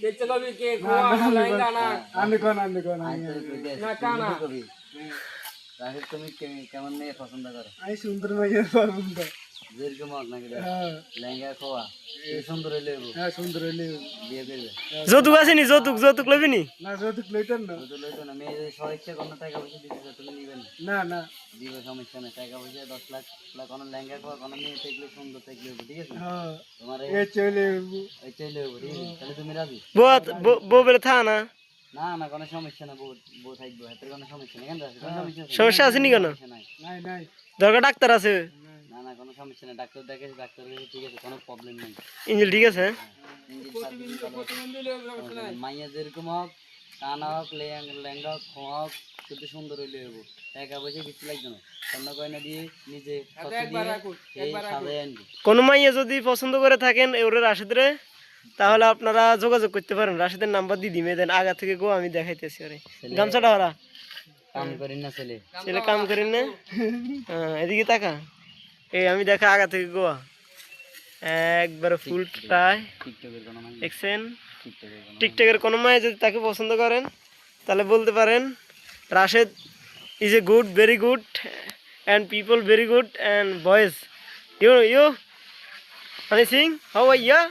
দেখতে কবি কে কোয়া না লাইঙ্গা না అందుకోను না কানা কবি রাশেদ তুমি কেমন মেয়ে পছন্দ করো আমি সুন্দরమైన బాగుంటా যেরকম হোক নাকি লেহেঙ্গা খোয়া সুন্দর হইলে হ্যাঁ সুন্দর হইলে বিয়ে করবে যৌতুক আছে নি যৌতুক লবি নি না যৌতুক লইতেন না তো লইতো না মেয়ে যদি স্বেচ্ছা কোনো টাকা পয়সা দিতে চায় তুমি নিবেন না না দিবে সমস্যা নেই টাকা পয়সা 10 লাখ কোনো লেহেঙ্গা খোয়া কোনো মেয়ে থাকলে সুন্দর থাকলে ঠিক আছে হ্যাঁ তোমার এ চলে এই চাইলে ঠিক আছে তাহলে তুমি রাজি বউ বেলে থা না না না কোনো সমস্যা না বউ থাকবে হাতের কোনো সমস্যা নেই কেন কোনো সমস্যা আছে নি কেন নাই নাই দরকার ডাক্তার আছে না না কোনো সমস্যা নেই ডাক্তার দেখে ডাক্তার ঠিক আছে কোনো প্রবলেম নেই ইঞ্জিল ঠিক আছে মাইয়া যেরকম হোক কানা হোক লেহেঙ্গা হোক খোয়া হোক শুধু সুন্দর হইলে হইব টাকা পয়সা কিছু লাগবে না স্বর্ণ গয়না দিয়ে নিজে সাজাই আনবি কোন মাইয়া যদি পছন্দ করে থাকেন ওর রাশেদরে তাহলে আপনারা যোগাযোগ করতে পারেন রাশেদের নাম্বার দিয়ে দিমে দেন আগা থেকে গো আমি দেখাইতেছি আরে গামছাটা হরা কাম করি না ছেলে কাম করেন না হ্যাঁ এদিকে তাকা এই আমি দেখা আগা থেকে গোয়া একবার ফুল টাই টিকটকের কোনো মানে দেখছেন টিকটকের কোনো টিকটকের কোনো মায়ে যদি তাকে পছন্দ করেন তাহলে বলতে পারেন Rashed is a good very good and people very good and boys you Honey Singh how are you